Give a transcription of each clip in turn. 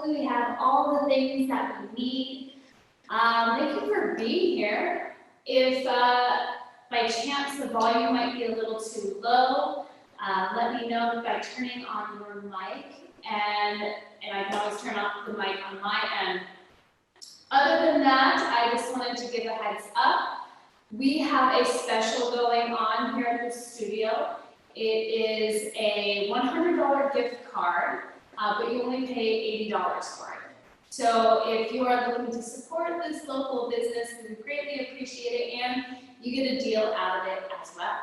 hopefully we have all the things that we need. Thank you for being here. If by chance the volume might be a little too low, let me know by turning on your mic, and I can always turn off the mic on my end. Other than that, I just wanted to give a heads up. We have a special going on here at the studio. It is a $100 gift card, but you only pay $80 for it. So if you are looking to support this local business, we would greatly appreciate it, and you get a deal out of it as well.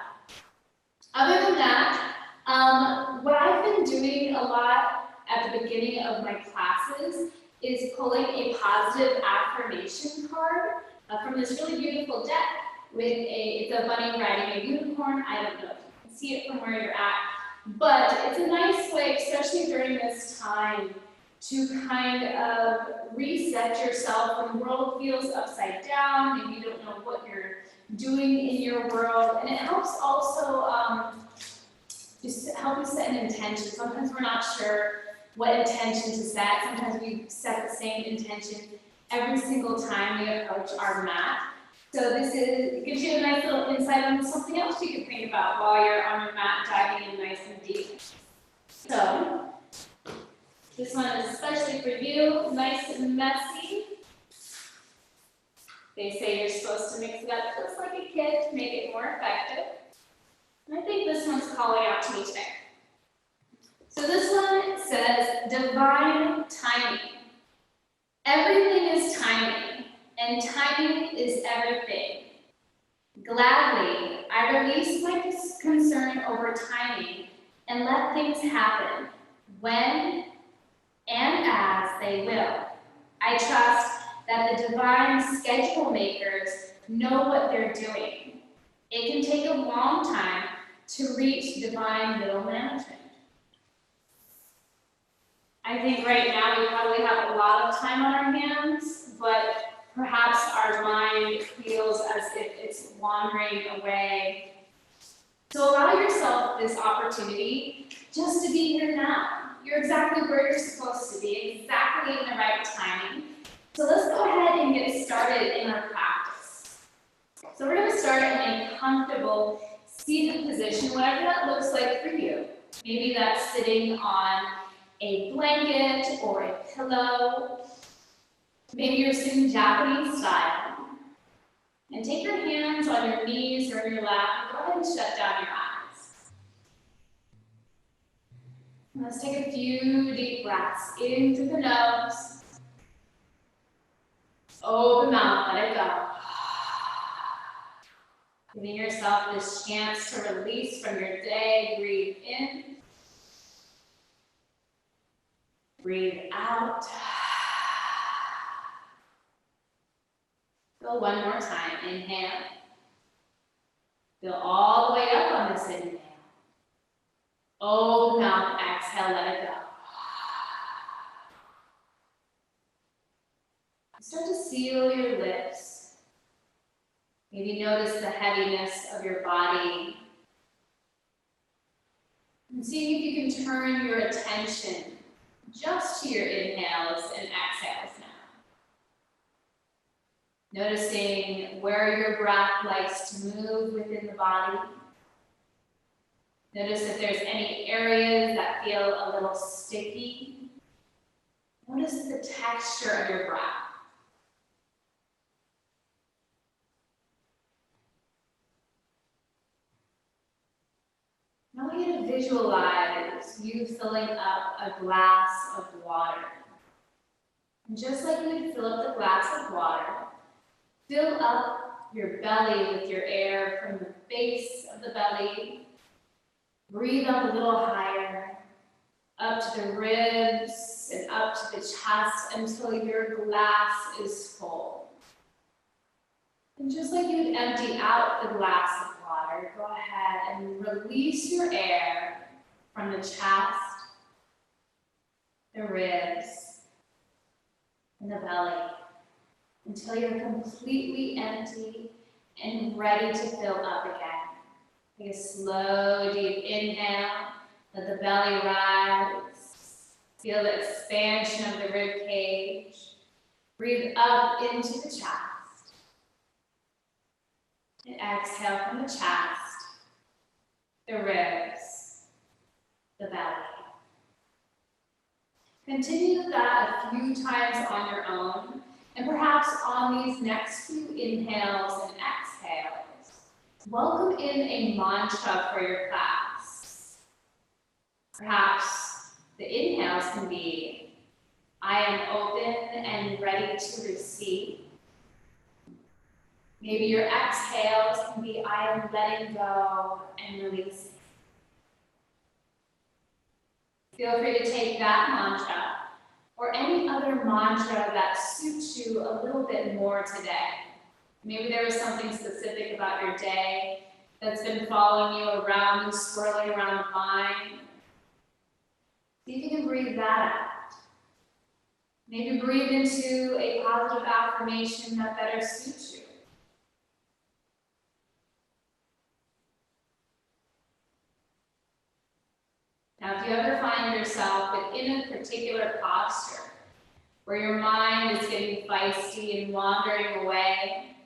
Other than that, what I've been doing a lot at the beginning of my classes is pulling a positive affirmation card from this really beautiful deck with it's a bunny riding a unicorn. I don't know if you can see it from where you're at, but it's a nice way, especially during this time, to kind of reset yourself when the world feels upside down, maybe you don't know what you're doing in your world, and it helps also just help you set an intention. Sometimes we're not sure what intention to set. Sometimes we set the same intention every single time we approach our mat. So it gives you a nice little insight on something else you can think about while you're on your mat diving in nice and deep. So this one is especially for you, nice and messy. They say you're supposed to mix it up just like a kid to make it more effective. And I think this one's calling out to me today. So this one says, divine timing. Everything is timing, and timing is everything. Gladly, I release my concern over timing and let things happen when and as they will. I trust that the divine schedule makers know what they're doing. It can take a long time to reach divine middle management. I think right now we probably have a lot of time on our hands, but perhaps our mind feels as if it's wandering away. So allow yourself this opportunity just to be here now. You're exactly where you're supposed to be, exactly in the right timing. So let's go ahead and get started in our practice. So we're going to start in a comfortable seated position, whatever that looks like for you. Maybe that's sitting on a blanket or a pillow. Maybe you're sitting Japanese style. And take your hands on your knees or in your lap and go ahead and shut down your eyes. And let's take a few deep breaths in through the nose. Open mouth, let it go. Giving yourself this chance to release from your day. Breathe in. Breathe out. Go one more time. Inhale. Feel all the way up on this inhale. Open mouth, exhale, let it go. Start to seal your lips. Maybe notice the heaviness of your body. And seeing if you can turn your attention just to your inhales and exhales now. Noticing where your breath likes to move within the body. Notice if there's any areas that feel a little sticky. Notice the texture of your breath. I want you to visualize you filling up a glass of water. And just like you would fill up the glass of water, fill up your belly with your air from the base of the belly. Breathe up a little higher, up to the ribs and up to the chest until your glass is full. And just like you'd empty out the glass of water, go ahead and release your air from the chest, the ribs, and the belly until you're completely empty and ready to fill up again. Take a slow, deep inhale, let the belly rise, Feel the expansion of the rib cage. Breathe up into the chest. And exhale from the chest, the ribs, the belly. Continue that a few times on your own, and perhaps on these next few inhales and exhales, welcome in a mantra for your class. Perhaps the inhales can be, I am open and ready to receive. Maybe your exhales can be, I am letting go and releasing. Feel free to take that mantra or any other mantra that suits you a little bit more today. Maybe there was something specific about your day that's been following you around and swirling around the mind. See if you can breathe that out. Maybe breathe into a positive affirmation that better suits you. Now, if you ever find yourself within a particular posture where your mind is getting feisty and wandering away,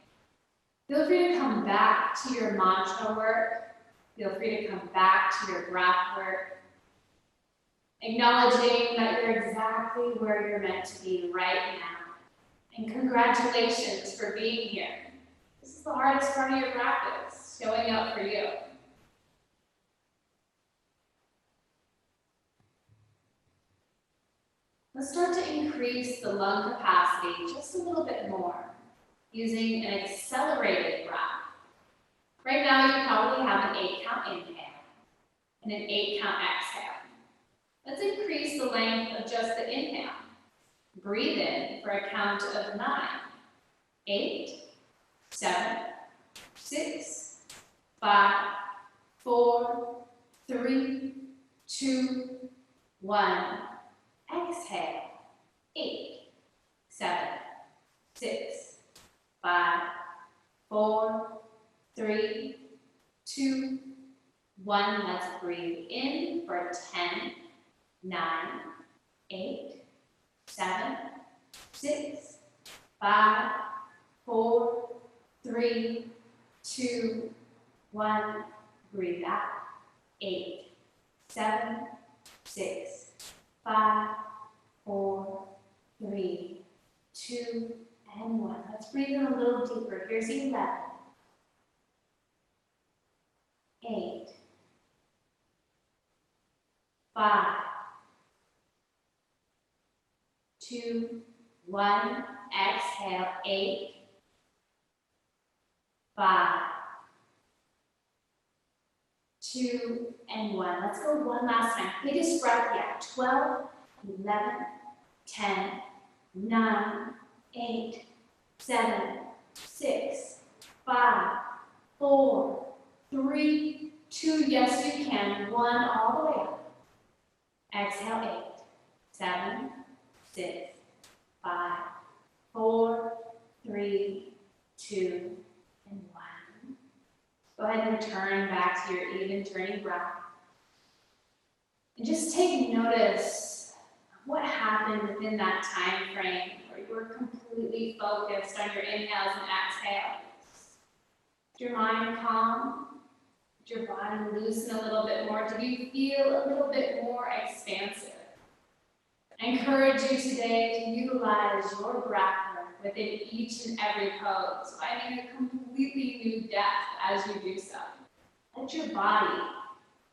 feel free to come back to your mantra work. Feel free to come back to your breath work, acknowledging that you're exactly where you're meant to be right now. And congratulations for being here. This is the hardest part of your practice, showing up for you. Let's start to increase the lung capacity just a little bit more using an accelerated breath. Right now, you probably have an 8-count inhale and an 8-count exhale. Let's increase the length of just the inhale. Breathe in for a count of 9, 8, 7, 6, 5, 4, 3, 2, 1. Exhale, 8, 7, 6, 5, 4, 3, 2, 1. Let's breathe in for 10, 9, 8, 7, 6, 5, 4, 3, 2, 1. Breathe out. 8, 7, 6, 5, 4, 3, 2, and 1. Let's breathe in a little deeper. Here's 11, 8, 5, 2, 1. Exhale, 8, 5, 2, and 1. Let's go one last time. Biggest breath yet. 12, 11, 10, 9, 8, 7, 6, 5, 4, 3, 2. Yes, you can. 1 all the way up. Exhale, 8, 7, 6, 5, 4, 3, 2, and 1. Go ahead and return back to your even turning breath. And just take notice of what happened within that time frame where you were completely focused on your inhales and exhales. Did your mind calm? Did your body loosen a little bit more? Did you feel a little bit more expansive? I encourage you today to utilize your breath work within each and every pose, finding a completely new depth as you do so. Let your body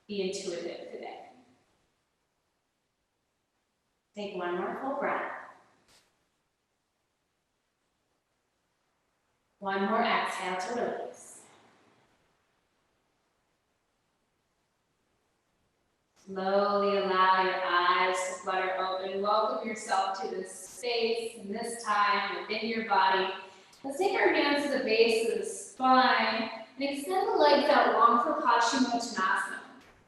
be intuitive today. Take one more full breath. One more exhale to release. Slowly allow your eyes to flutter open. Welcome yourself to this space and this time within your body. Let's take our hands to the base of the spine and extend the legs out long for Paschimottanasana.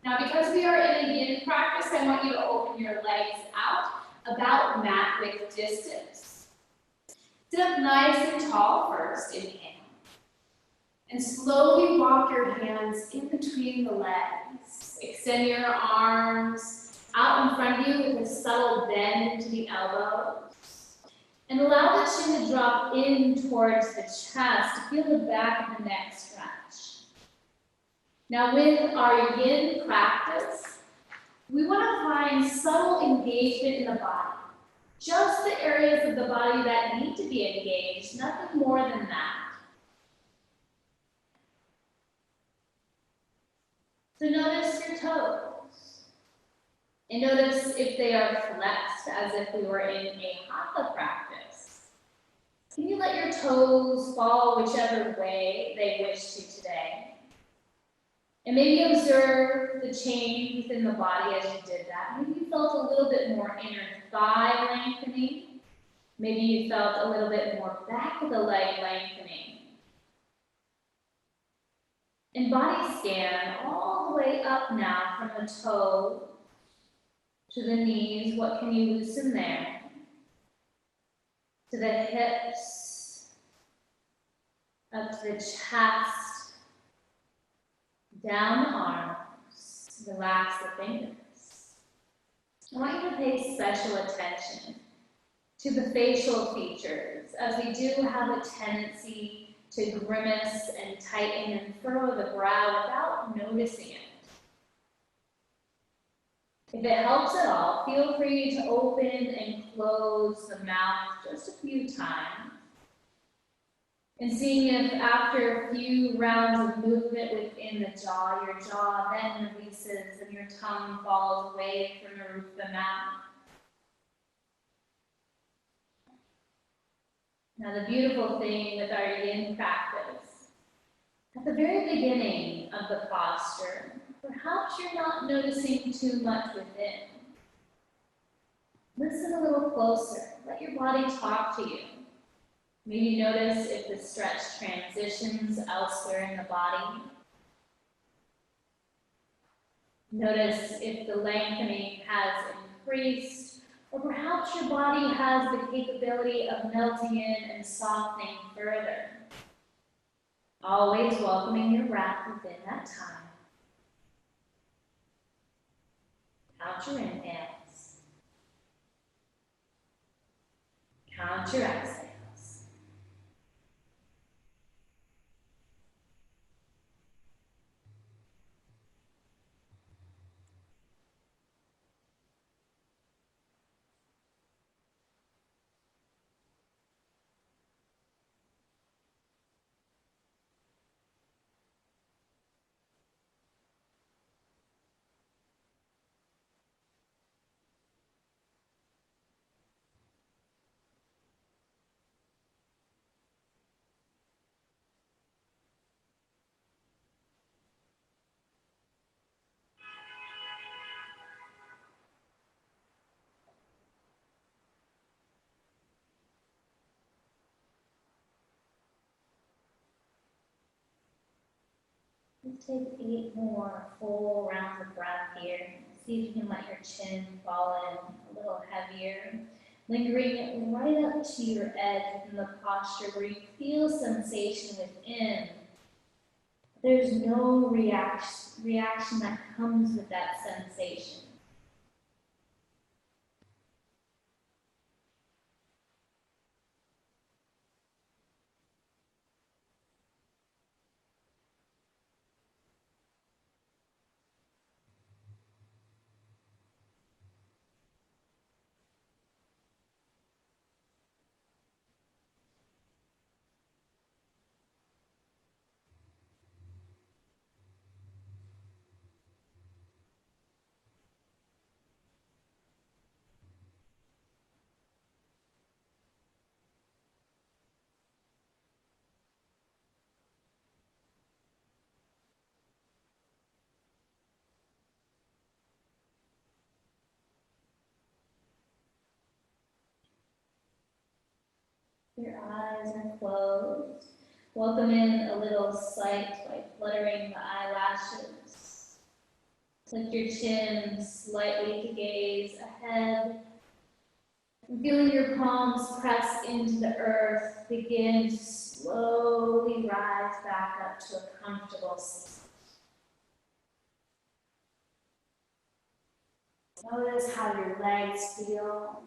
Now, because we are in a yin practice, I want you to open your legs out about mat width distance. Sit up nice and tall first, inhale. And slowly walk your hands in between the legs. Extend your arms, out in front of you with a subtle bend to the elbows. And allow the chin to drop in towards the chest to feel the back of the neck stretch. Now with our yin practice, we want to find subtle engagement in the body. Just the areas of the body that need to be engaged, nothing more than that. So notice your toes. And notice if they are flexed as if we were in a hatha practice. Can you let your toes fall whichever way they wish to today? And maybe observe the change within the body as you did that. Maybe you felt a little bit more inner thigh lengthening. Maybe you felt a little bit more back of the leg lengthening. And body scan all the way up now from the toe to the knees. What can you loosen there? To the hips, up to the chest, down the arms, relax the fingers. I want you to pay special attention to the facial features, as we do have a tendency to grimace and tighten and furrow the brow without noticing it. If it helps at all, feel free to open and close the mouth just a few times. And seeing if after a few rounds of movement within the jaw, your jaw then releases and your tongue falls away from the roof of the mouth. Now the beautiful thing with our yin practice, at the very beginning of the posture, perhaps you're not noticing too much within. Listen a little closer. Let your body talk to you. Maybe notice if the stretch transitions elsewhere in the body. Notice if the lengthening has increased, or perhaps your body has the capability of melting in and softening further. Always welcoming your breath within that time. Count your inhales. Count your exhales. Let's take 8 more full rounds of breath here. See if you can let your chin fall in a little heavier. Lingering right up to your edge in the posture where you feel sensation within. There's no reaction that comes with that sensation. Your eyes are closed. Welcome in a little sight by fluttering the eyelashes. Lift your chin slightly to gaze ahead. And feeling your palms press into the earth, begin to slowly rise back up to a comfortable seat. Notice how your legs feel.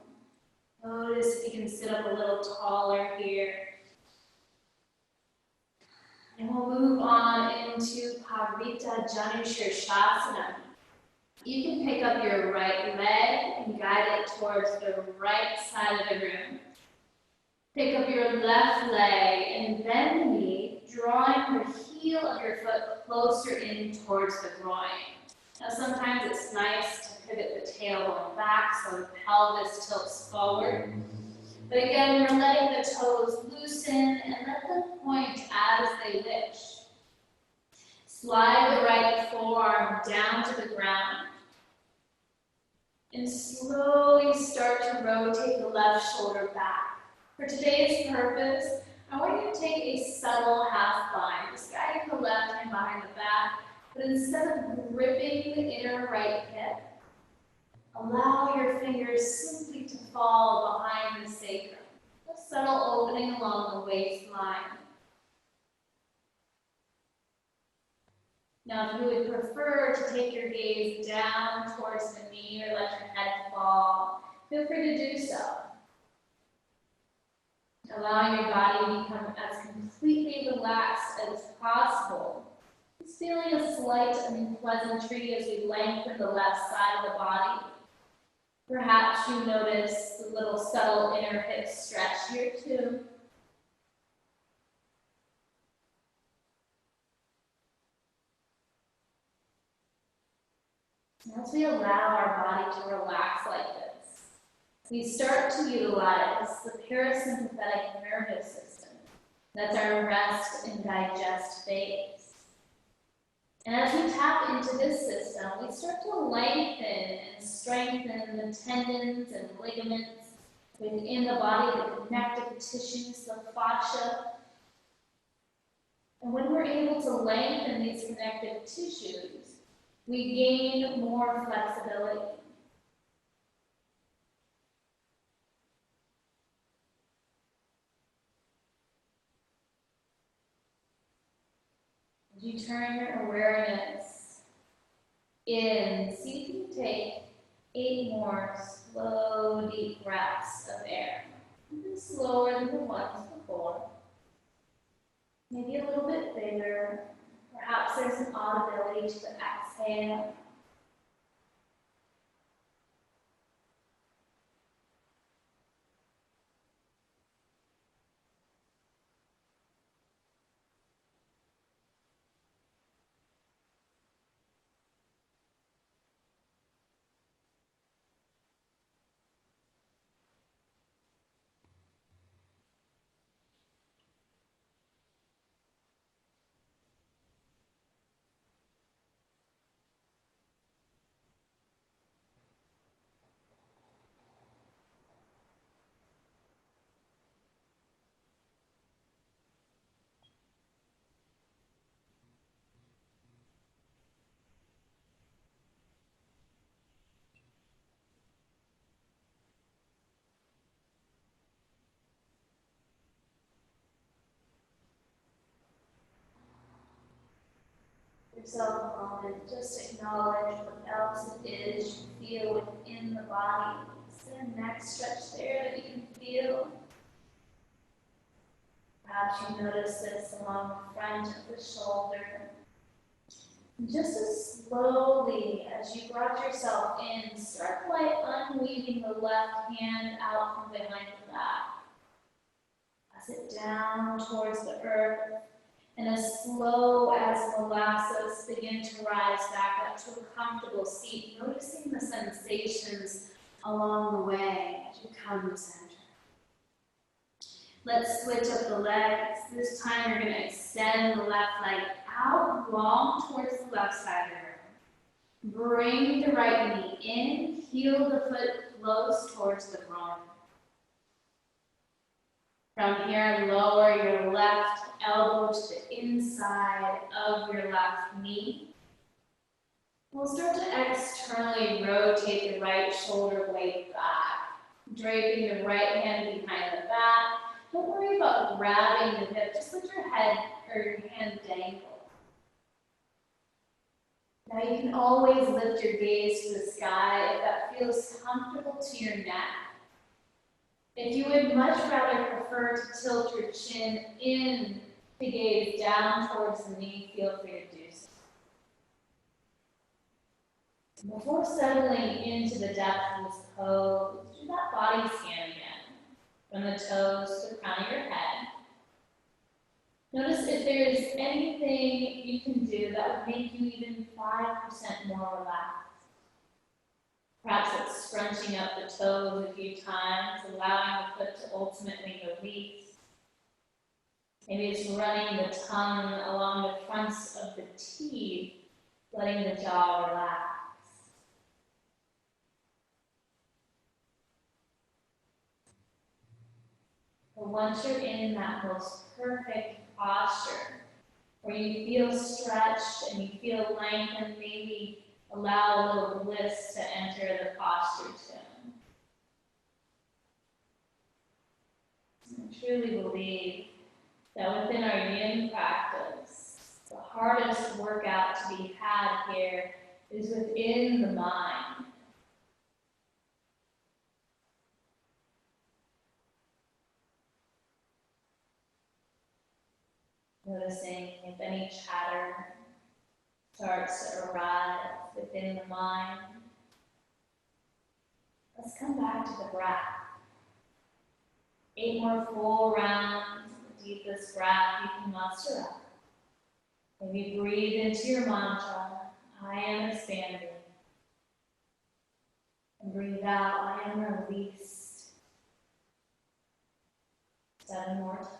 Notice if you can sit up a little taller here. And we'll move on into Parivrtta Janushirshasana. You can pick up your right leg and guide it towards the right side of the room. Pick up your left leg and bend the knee, drawing the heel of your foot closer in towards the groin. Now sometimes it's nice to pivot the tailbone back so the pelvis tilts forward. But again, we're letting the toes loosen and let them point as they wish. Slide the right forearm down to the ground. And slowly start to rotate the left shoulder back. For today's purpose, I want you to take a subtle half bind, just guiding the left hand behind the back, but instead of gripping the inner right hip, allow your fingers simply to fall behind the sacrum. A subtle opening along the waistline. Now, if you would prefer to take your gaze down towards the knee or let your head fall, feel free to do so. Allowing your body to become as completely relaxed as possible. Just feeling a slight unpleasantry as we lengthen the left side of the body. Perhaps you notice the little subtle inner hip stretch here too. As we allow our body to relax like this, we start to utilize the parasympathetic nervous system. That's our rest and digest phase. And as we tap into this system, we start to lengthen and strengthen the tendons and ligaments within the body, the connective tissues, the fascia. And when we're able to lengthen these connective tissues, we gain more flexibility. As you turn your awareness in, see if you can take 8 more slow, deep breaths of air. Even slower than the ones before. Maybe a little bit bigger. Perhaps there's an audibility to the exhale. Yourself a moment, just acknowledge what else it is you feel within the body. Is there a neck stretch there that you can feel? Perhaps you notice this along the front of the shoulder. And just as slowly as you brought yourself in, start by unweaving the left hand out from behind the back. Press it down towards the earth. And as slow as molasses begin to rise back up to a comfortable seat, noticing the sensations along the way as you come to center. Let's switch up the legs. This time you're going to extend the left leg out long towards the left side of the room. Bring the right knee in, heel the foot close towards the groin. From here, lower your left elbow to the inside of your left knee. We'll start to externally rotate the right shoulder blade back, draping the right hand behind the back. Don't worry about grabbing the hip, just let your head or your hand dangle. Now you can always lift your gaze to the sky if that that feels comfortable to your neck. If you would much rather prefer to tilt your chin in to gaze down towards the knee, feel free to do so. Before settling into the depth of this pose, do that body scan again, from the toes to the crown of your head. Notice if there is anything you can do that would make you even 5% more relaxed. Perhaps it's scrunching up the toes a few times, allowing the foot to ultimately release. Maybe it's running the tongue along the fronts of the teeth, letting the jaw relax. But once you're in that most perfect posture, where you feel stretched and you feel lengthened, maybe allow a little bliss to enter the posture too. I truly believe that within our yin practice, the hardest workout to be had here is within the mind. Noticing if any chatter starts to arise within the mind. Let's come back to the breath. 8 more full rounds, the deepest breath you can muster up. Maybe breathe into your mantra, I am expanding. And breathe out, I am released. 7 more times.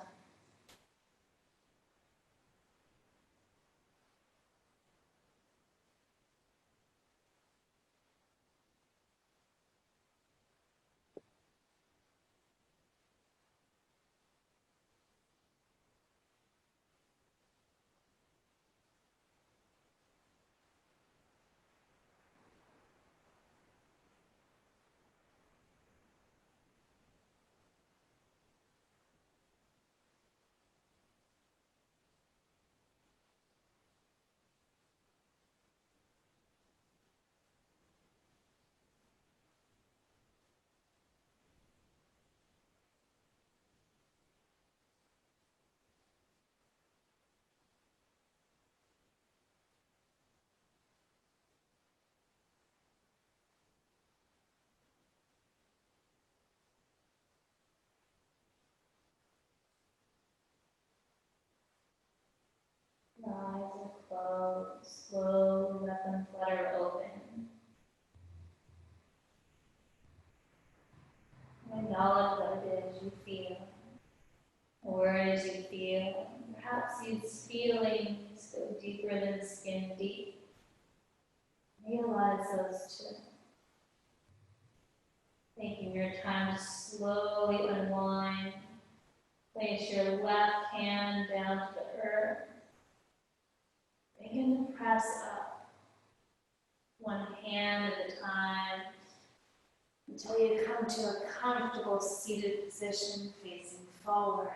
The eyes are closed. Slowly let them flutter open. Acknowledge what it is you feel, or where it is you feel. Perhaps these feelings go deeper than skin deep. Realize those too. Taking your time to slowly unwind. Place your left hand down to the earth. Begin to press up, one hand at a time, until you come to a comfortable seated position facing forward.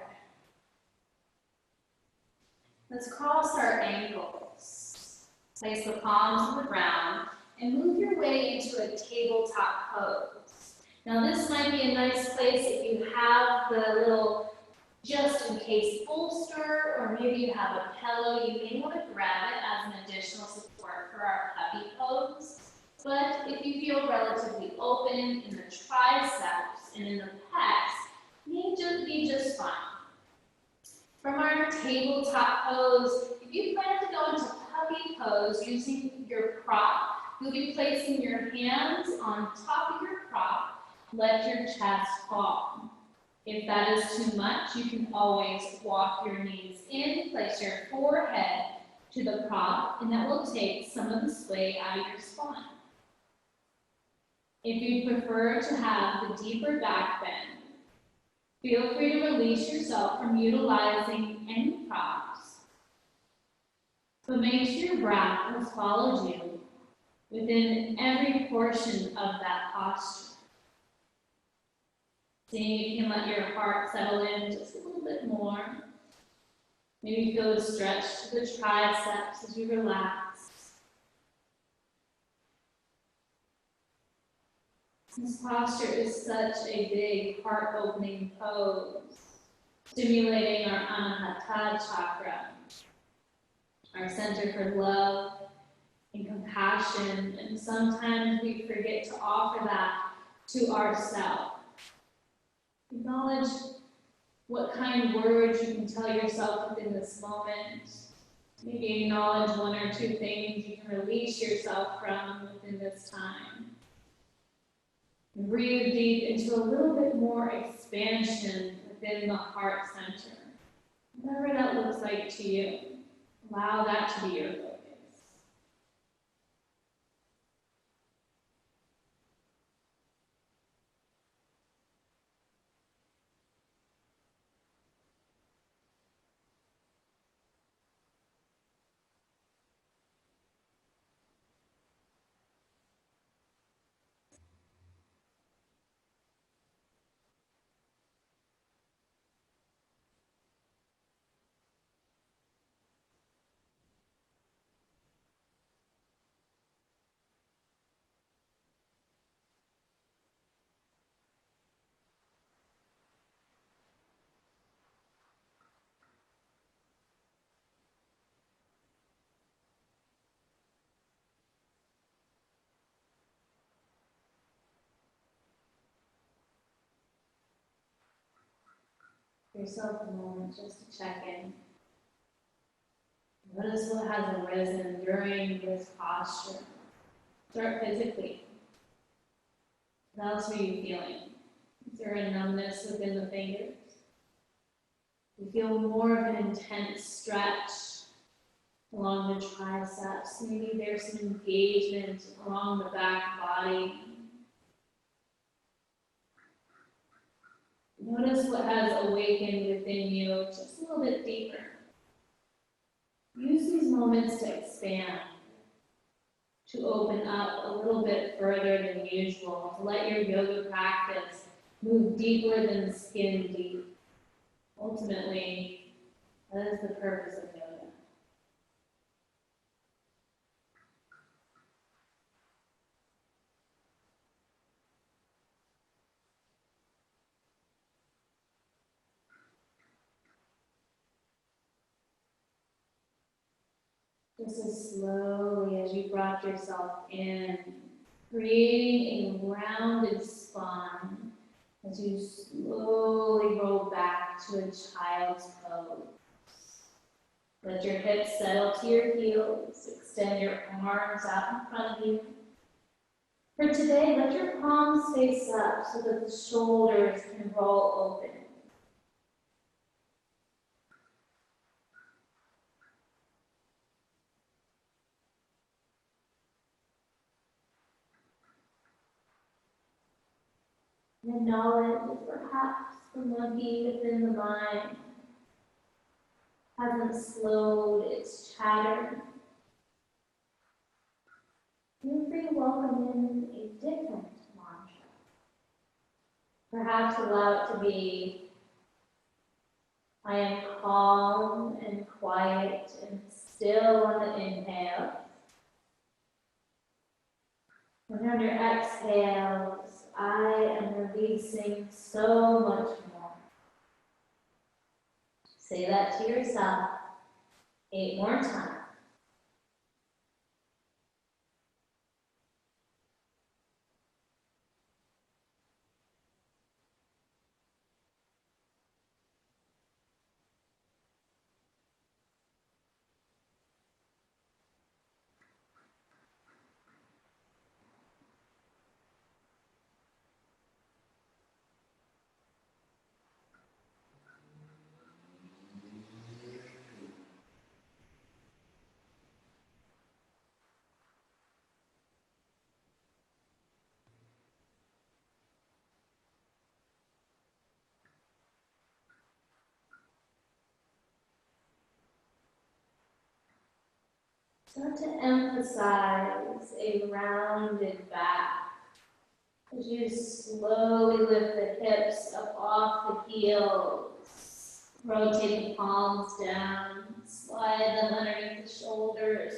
Let's cross our ankles. Place the palms on the ground and move your way into a tabletop pose. Now this might be a nice place if you have the little just in case bolster, or maybe you have a pillow. You may want to grab it as an additional support for our puppy pose. But if you feel relatively open in the triceps and in the pecs, you may be just fine. From our tabletop pose, if you plan to go into puppy pose using your prop, you'll be placing your hands on top of your prop. Let your chest fall. If that is too much, you can always walk your knees in, place your forehead to the prop, and that will take some of the sway out of your spine. If you prefer to have the deeper back bend, feel free to release yourself from utilizing any props, but make sure your breath has followed you within every portion of that posture. Seeing if you can let your heart settle in just a little bit more. Maybe feel the stretch to the triceps as you relax. This posture is such a big heart-opening pose, stimulating our Anahata chakra, our center for love and compassion, and sometimes we forget to offer that to ourselves. Acknowledge what kind words you can tell yourself within this moment. Maybe acknowledge one or two things you can release yourself from within this time. And breathe deep into a little bit more expansion within the heart center. Whatever that looks like to you, allow that to be your focus. Give yourself a moment just to check in. Notice what has arisen during this posture. Start physically. What else are you feeling? Is there a numbness within the fingers? You feel more of an intense stretch along the triceps. Maybe there's some engagement along the back body. Notice what has awakened within you just a little bit deeper. Use these moments to expand, to open up a little bit further than usual, to let your yoga practice move deeper than skin deep. Ultimately, that is the purpose of yoga. Just as slowly as you brought yourself in, creating a rounded spine as you slowly roll back to a child's pose. Let your hips settle to your heels. Extend your arms out in front of you. For today, let your palms face up so that the shoulders can roll open. Acknowledge that perhaps the monkey within the mind hasn't slowed its chatter. Feel free to welcome in a different mantra. Perhaps allow it to be, I am calm and quiet and still on the inhale. And on your exhales, I am releasing so much more. Say that to yourself 8 more times. Start to emphasize a rounded back as you slowly lift the hips up off the heels. Rotate the palms down, slide them underneath the shoulders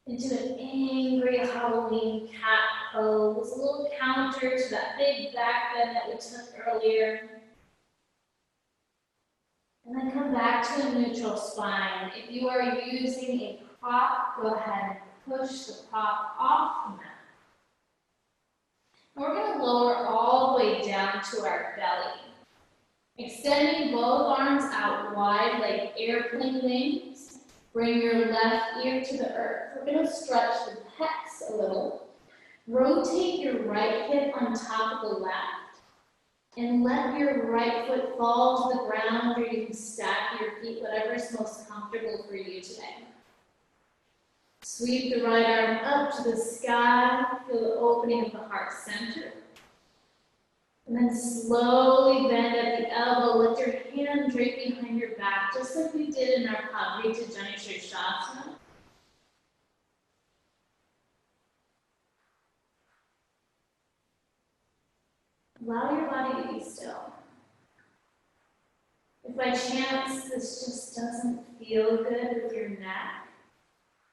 into an angry Halloween cat pose, a little counter to that big back bend that we took earlier. And then come back to a neutral spine. If you are using a prop, go ahead and push the prop off the mat. And we're going to lower all the way down to our belly. Extending both arms out wide like airplane wings. Bring your left ear to the earth. We're going to stretch the pecs a little. Rotate your right hip on top of the left. And let your right foot fall to the ground, or you can stack your feet, whatever is most comfortable for you today. Sweep the right arm up to the sky. Feel the opening of the heart center. And then slowly bend at the elbow. Let your hand drape behind your back, just like we did in our Pavrita Jani Shirshasana. Allow your body to be still. If by chance this just doesn't feel good with your neck,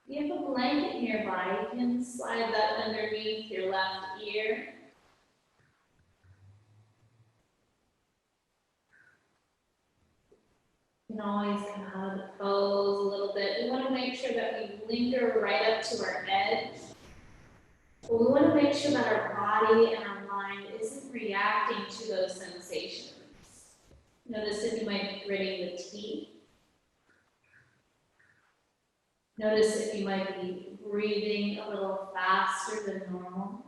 you have a blanket nearby. You can slide that underneath your left ear. You can always come out of the pose a little bit. We want to make sure that we linger right up to our edge. But we want to make sure that our body and our mind isn't reacting to those sensations. Notice if you might be gritting the teeth. Notice if you might be breathing a little faster than normal.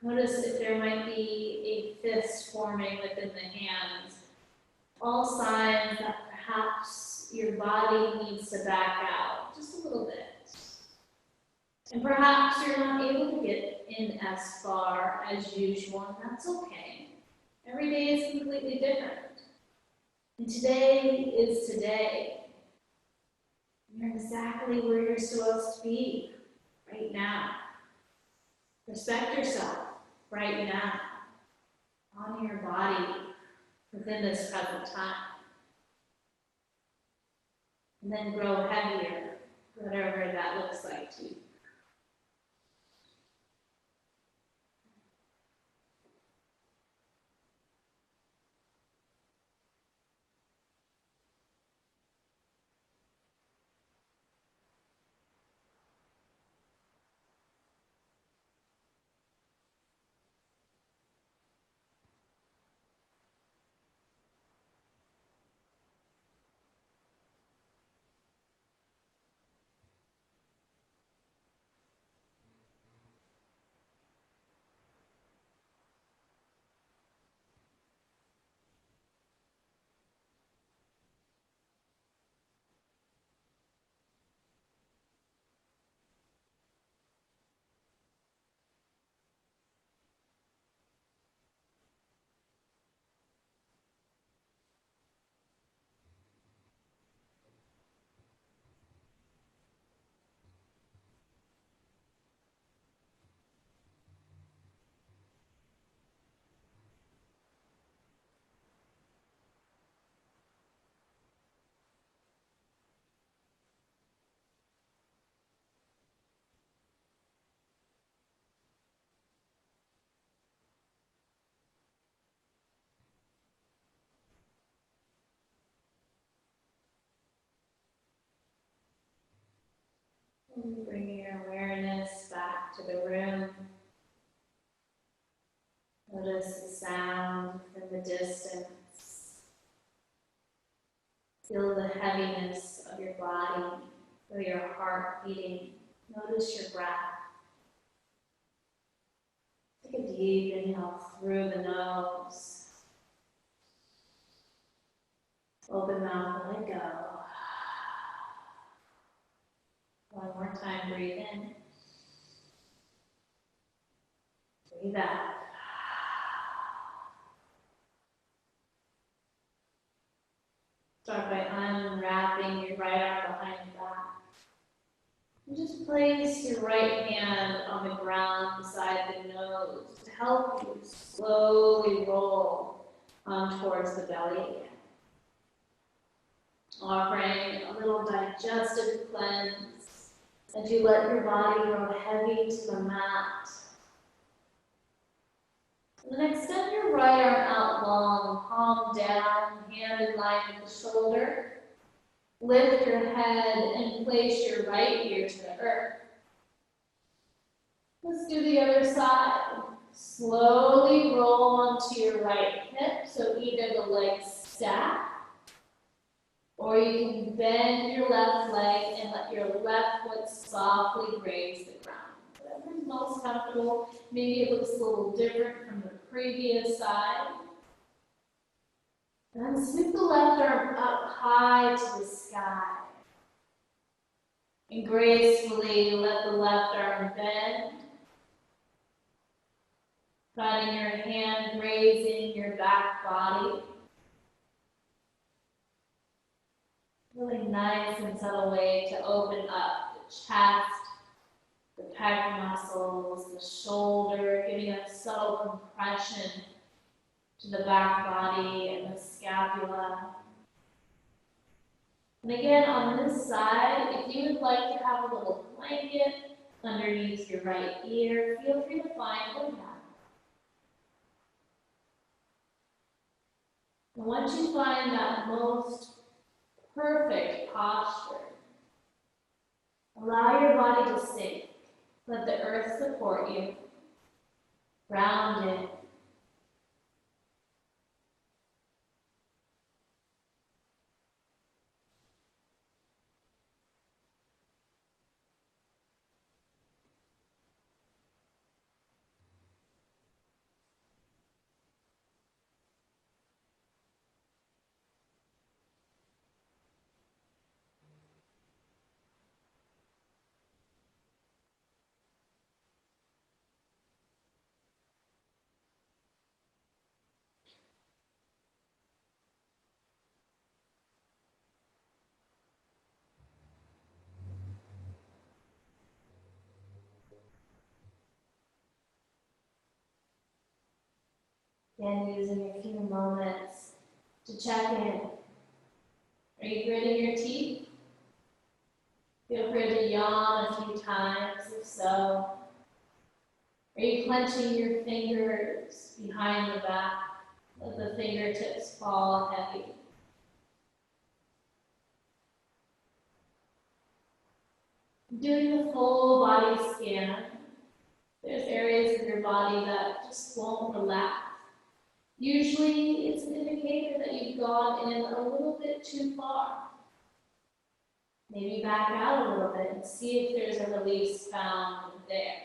Notice if there might be a fist forming within the hands. All signs that perhaps your body needs to back out just a little bit. And perhaps you're not able to get in as far as usual, and that's okay. Every day is completely different. And today is today. You're exactly where you're supposed to be right now. Respect yourself right now. Honor your body within this present time. And then grow heavier, whatever that looks like to you. And bringing your awareness back to the room. Notice the sound in the distance. Feel the heaviness of your body. Feel your heart beating. Notice your breath. Take a deep inhale through the nose. Open mouth, let go. One more time, breathe in. Breathe out. Start by unwrapping your right arm behind your back. And just place your right hand on the ground beside the nose to help you slowly roll on towards the belly again. Offering a little digestive cleanse, As you let your body grow heavy to the mat. And then extend your right arm out long, palm down, hand in line with the shoulder. Lift your head and place your right ear to the earth. Let's do the other side. Slowly roll onto your right hip, so either the legs stack, or you can bend your left leg and let your left foot softly graze the ground. Whatever's most comfortable. Maybe it looks a little different from the previous side. And then scoop the left arm up high to the sky. And gracefully let the left arm bend. Finding your hand grazing your back body. Really nice and subtle way to open up the chest, the pec muscles, the shoulder, giving a subtle compression to the back body and the scapula. And again, on this side, if you would like to have a little blanket underneath your right ear, feel free to find one now. And once you find that most perfect posture, allow your body to sink. Let the earth support you. Ground in. Again, using a few moments to check in. Are you gritting your teeth? Feel free to yawn a few times if so. Are you clenching your fingers behind the back? Let the fingertips fall heavy. Doing the full body scan. There's areas of your body that just won't relax. Usually it's an indicator that you've gone in a little bit too far. Maybe back out a little bit and see if there's a release found there.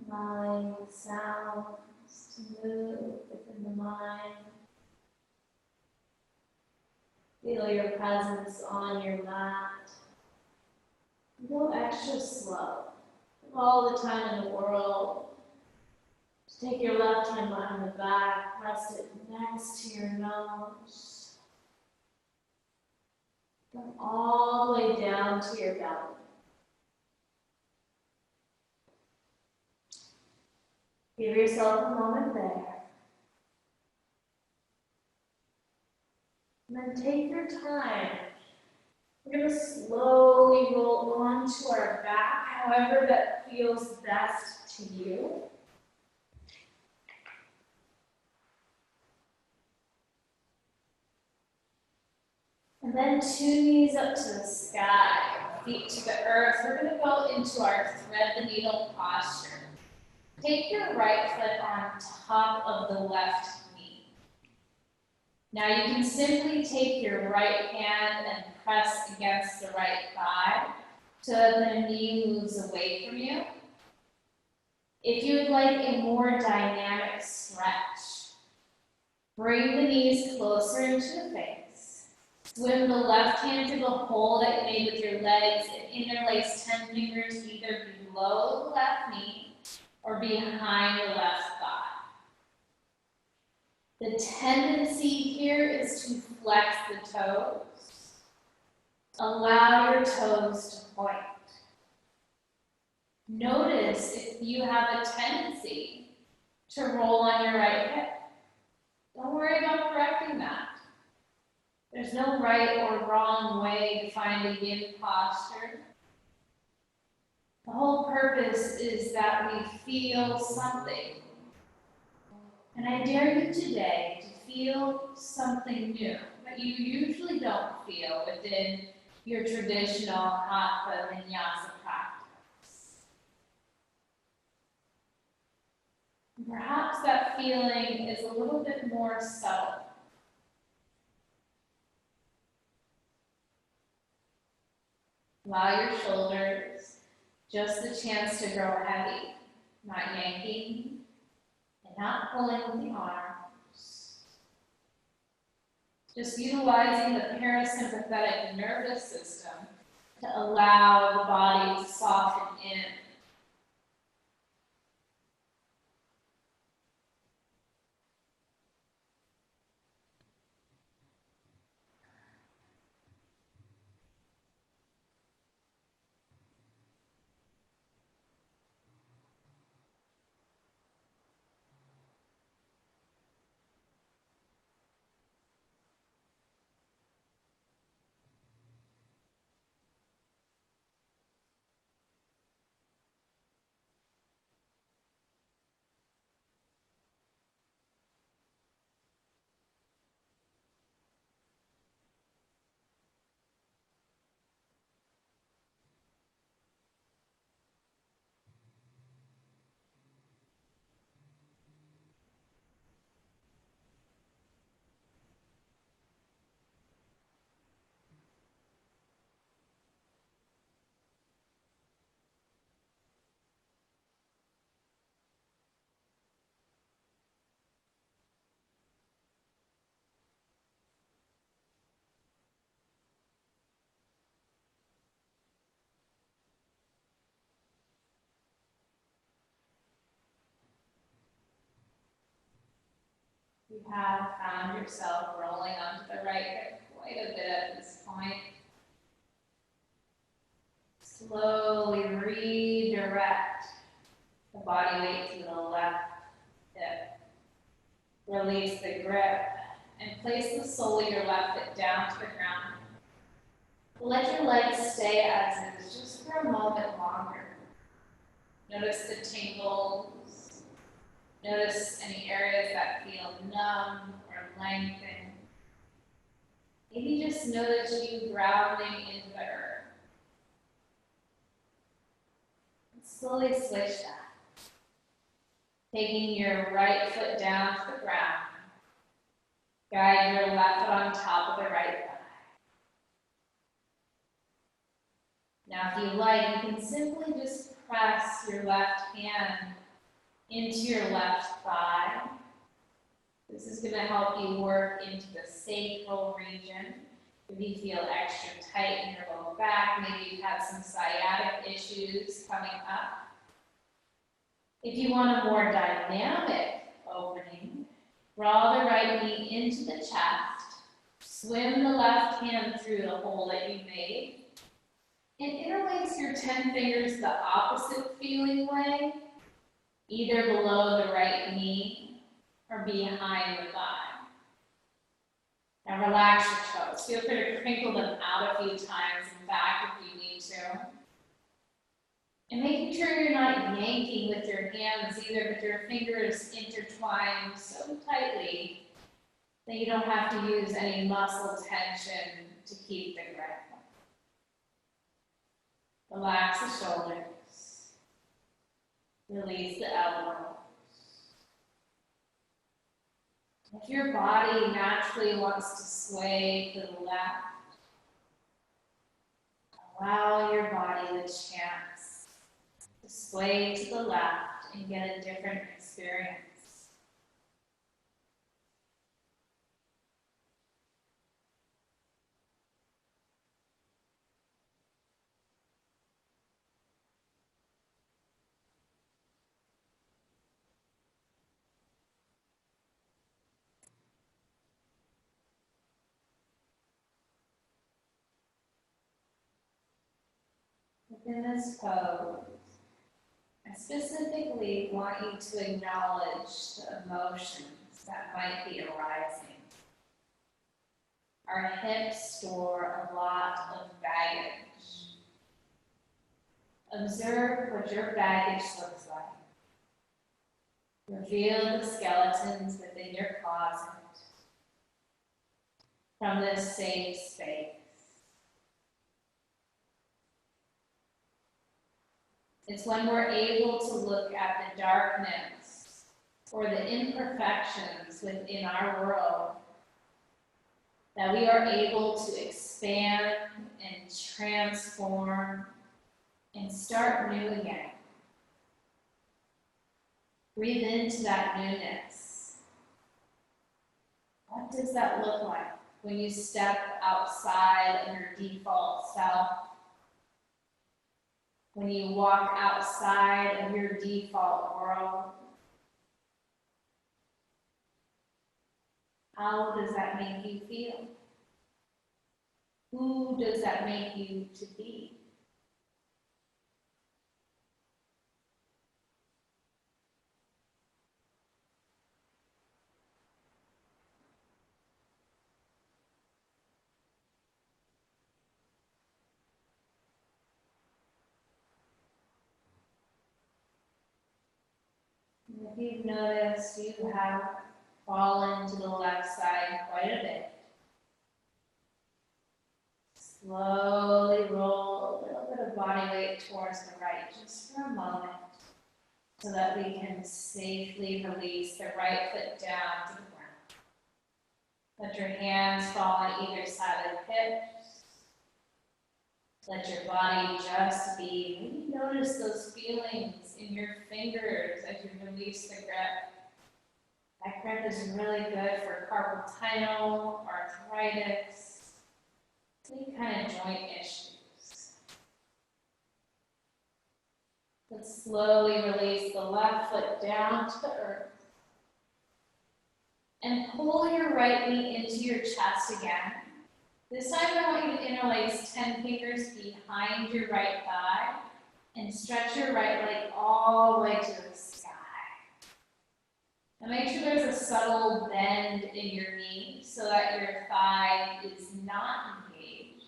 Allowing the sounds to move within the mind. Feel your presence on your mat. Go extra slow. All the time in the world. Just take your left hand behind the back, rest it next to your nose. Come all the way down to your belly. Give yourself a moment there. And then take your time We're going to slowly roll onto our back, however that feels best to you. And then 2 knees up to the sky, feet to the earth. We're going to go into our thread the needle posture. Take your right foot on top of the left knee. Now you can simply take your right hand and press against the right thigh so that the knee moves away from you. If you would like a more dynamic stretch, bring the knees closer into the face. Swim the left hand through the hole that you made with your legs and interlace 10 fingers either below the left knee or behind the left thigh. The tendency here is to flex the toes. Allow your toes to point. Notice if you have a tendency to roll on your right hip. Don't worry about correcting that. There's no right or wrong way to find a yin posture. The whole purpose is that we feel something. And I dare you today to feel something new that you usually don't feel within your traditional Hatha Vinyasa practice. Perhaps that feeling is a little bit more subtle. Allow your shoulders just the chance to grow heavy, not yanking and not pulling with the arms. Just utilizing the parasympathetic nervous system to allow the body to soften in. You have found yourself rolling onto the right hip quite a bit at this point. Slowly redirect the body weight to the left hip. Release the grip and place the sole of your left foot down to the ground. Let your legs stay as is just for a moment longer. Notice the tingles. Notice any areas that feel numb or lengthened. Maybe just notice you grounding into the earth. And slowly switch that. Taking your right foot down to the ground. Guide your left foot on top of the right thigh. Now if you like, you can simply just press your left hand into your left thigh. This is going to help you work into the sacral region. If you feel extra tight in your lower back, maybe you have some sciatic issues coming up. If you want a more dynamic opening, draw the right knee into the chest, swim the left hand through the hole that you made, and interlace your 10 fingers the opposite feeling way, either below the right knee or behind the thigh. Now relax your toes. Feel free to crinkle them out a few times and back if you need to. And making sure you're not yanking with your hands either, but your fingers intertwined so tightly that you don't have to use any muscle tension to keep the grip. Relax the shoulders. Release the elbows. If your body naturally wants to sway to the left, allow your body the chance to sway to the left and get a different experience. Within this pose, I specifically want you to acknowledge the emotions that might be arising. Our hips store a lot of baggage. Observe what your baggage looks like. Reveal the skeletons within your closet from this safe space. It's when we're able to look at the darkness or the imperfections within our world that we are able to expand and transform and start new again. Breathe into that newness. What does that look like when you step outside of your default self? When you walk outside of your default world? How does that make you feel? Who does that make you to be? And if you've noticed, you have fallen to the left side quite a bit. Slowly roll a little bit of body weight towards the right, just for a moment, so that we can safely release the right foot down to the ground. Let your hands fall on either side of the hips. Let your body just be. Maybe notice those feelings in your fingers as you release the grip. That grip is really good for carpal tunnel, arthritis, any kind of joint issues. Let's slowly release the left foot down to the earth. And pull your right knee into your chest again. This time I want you to interlace 10 fingers behind your right thigh and stretch your right leg all the way to the sky. Now make sure there's a subtle bend in your knee so that your thigh is not engaged.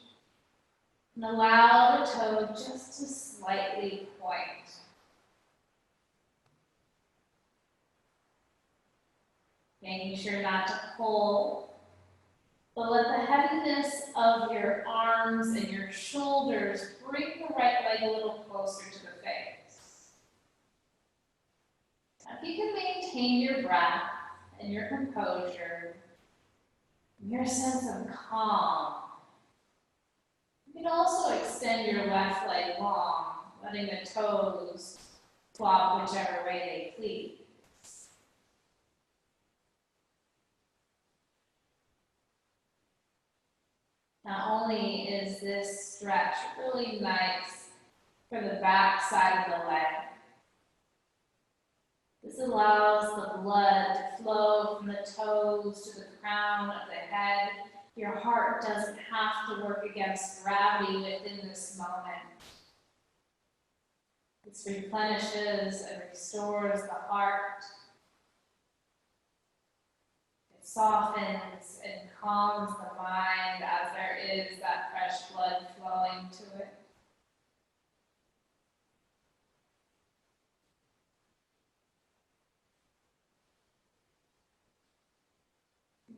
And allow the toe just to slightly point. Making sure not to pull, but let the heaviness of your arms and your shoulders bring the right leg a little closer to the face. Now, if you can maintain your breath and your composure, and your sense of calm, you can also extend your left leg long, letting the toes flop whichever way they please. Not only is this stretch really nice for the back side of the leg, this allows the blood to flow from the toes to the crown of the head. Your heart doesn't have to work against gravity within this moment. This replenishes and restores the heart. It softens and calms the mind as there is that fresh blood flowing to it.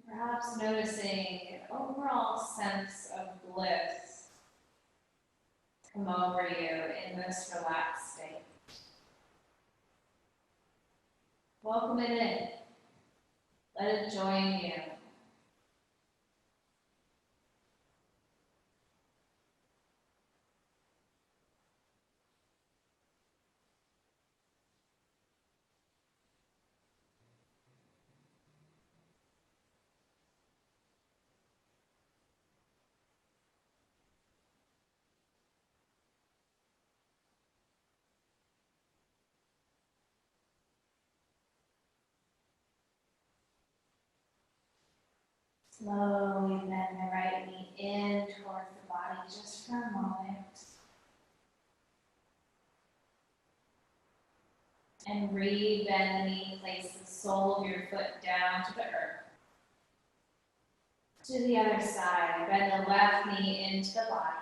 Perhaps noticing an overall sense of bliss come over you in this relaxed state. Welcome it in. Let it join you. Slowly bend the right knee in towards the body just for a moment. And re-bend the knee, place the sole of your foot down to the earth. To the other side, bend the left knee into the body.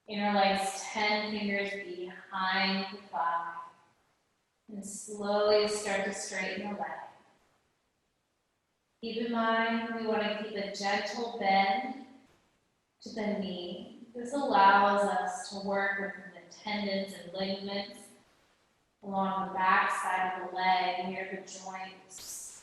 Interlace 10 fingers behind the thigh. And slowly start to straighten the leg. Keep in mind, we want to keep a gentle bend to the knee. This allows us to work with the tendons and ligaments along the back side of the leg near the joints.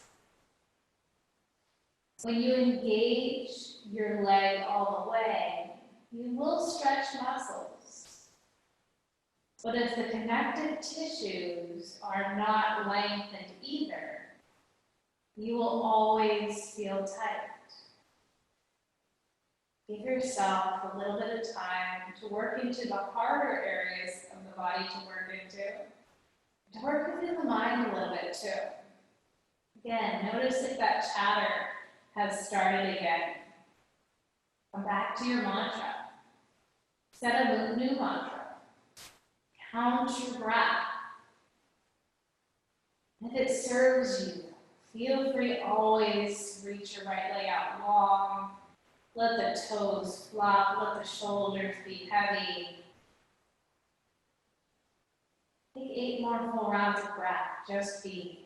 When you engage your leg all the way, you will stretch muscles. But if the connective tissues are not lengthened either, you will always feel tight. Give yourself a little bit of time to work into the harder areas of the body to work into. To work within the mind a little bit too. Again, notice if that chatter has started again. Come back to your mantra. Set a new mantra. Count your breath. If it serves you, feel free always to reach your right leg out long. Let the toes flop, let the shoulders be heavy. Take 8 more full rounds of breath, just be.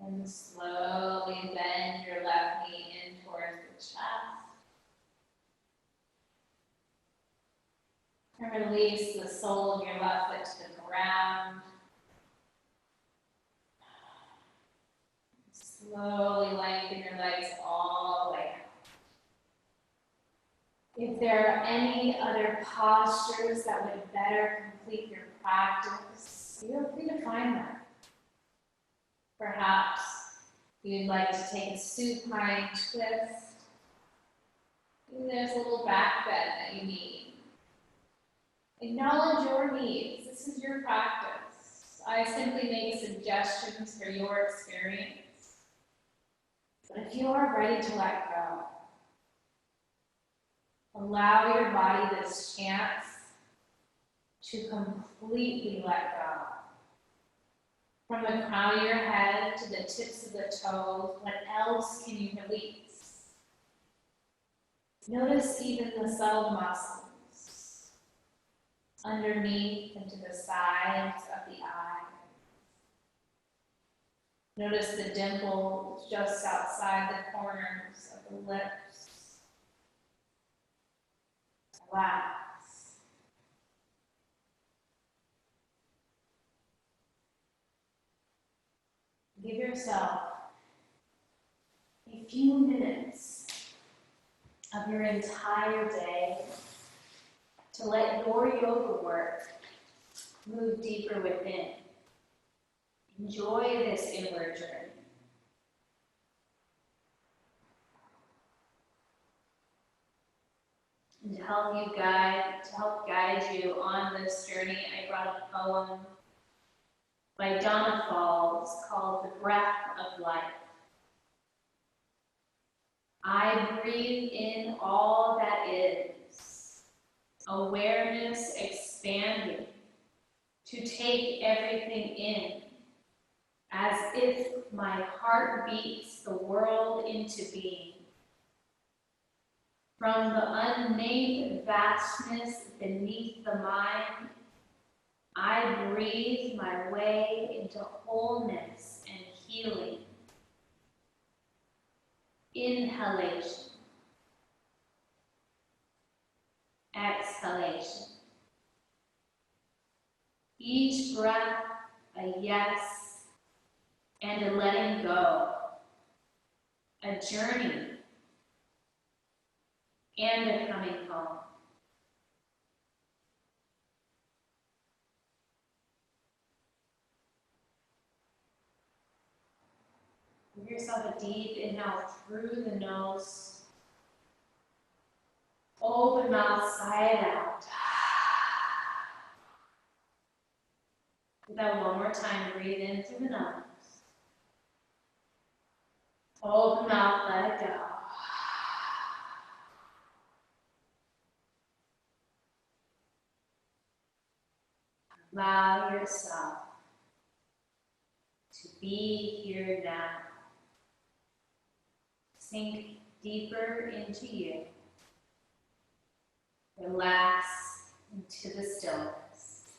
And slowly bend your left knee in towards the chest. And release the sole of your left foot to the ground. Slowly lengthen your legs all the way out. If there are any other postures that would better complete your practice, feel free to find them. Perhaps you'd like to take a supine twist. Maybe there's a little back bend that you need. Acknowledge your needs. This is your practice. I simply make suggestions for your experience. But if you are ready to let go, allow your body this chance to completely let go. From the crown of your head to the tips of the toes, what else can you release? Notice even the subtle muscles underneath and to the sides of the eyes. Notice the dimple just outside the corners of the lips. Relax. Give yourself a few minutes of your entire day to let your yoga work move deeper within. Enjoy this inward journey. And to help guide you on this journey, I brought a poem by Donna Falls called The Breath of Life. I breathe in all that is, awareness expanding, to take everything in, as if my heart beats the world into being. From the unnamed vastness beneath the mind, I breathe my way into wholeness and healing. Inhalation. Exhalation. Each breath a yes and a letting go. A journey and a coming home. Give yourself a deep inhale through the nose. Open mouth, sigh it out. Do that one more time. Breathe in through the nose. Open mouth, let it go. Allow yourself to be here now. Sink deeper into you. Relax into the stillness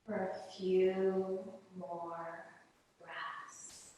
for a few more breaths.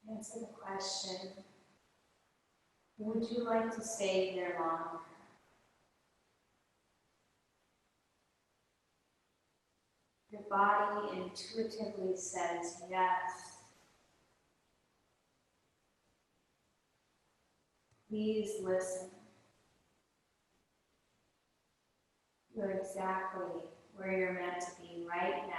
Answer the question, would you like to stay here longer? Your body intuitively says yes. Please listen. You're exactly where you're meant to be right now.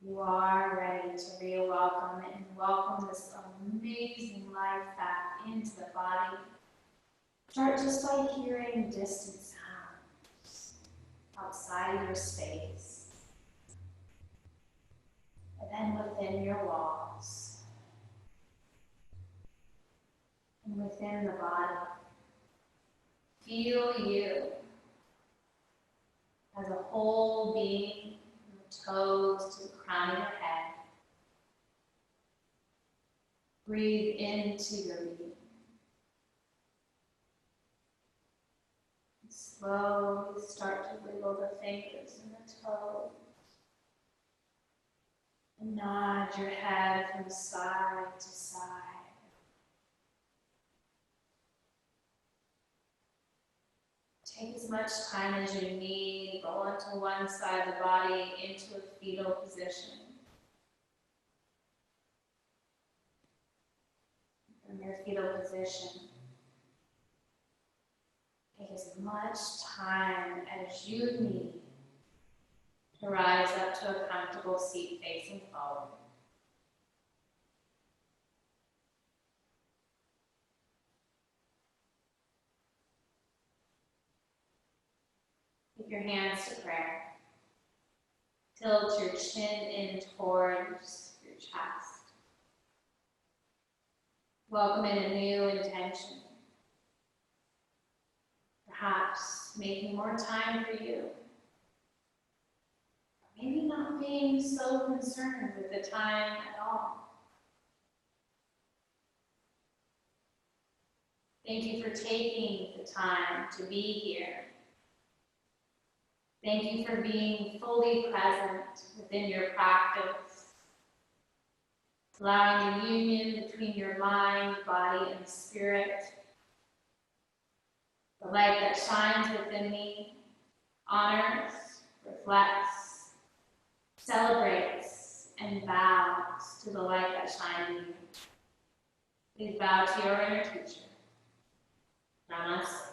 You are ready to re-welcome and welcome this amazing life back into the body. Start just by hearing distant sounds outside your space, and then within your walls, and within the body. Feel you as a whole being, from the toes to the crown of your head. Breathe into your being. Slowly start to wiggle the fingers and the toes. And nod your head from side to side. Take as much time as you need. Roll into one side of the body into a fetal position. From your fetal position, take as much time as you need to rise up to a comfortable seat facing forward. Take your hands to prayer. Tilt your chin in towards your chest. Welcome in a new intention. Perhaps making more time for you. Maybe not being so concerned with the time at all. Thank you for taking the time to be here. Thank you for being fully present within your practice, allowing the union between your mind, body, and spirit. The light that shines within me honors, reflects, celebrates, and bows to the light that shines in you. Please bow to your inner teacher. Namaste.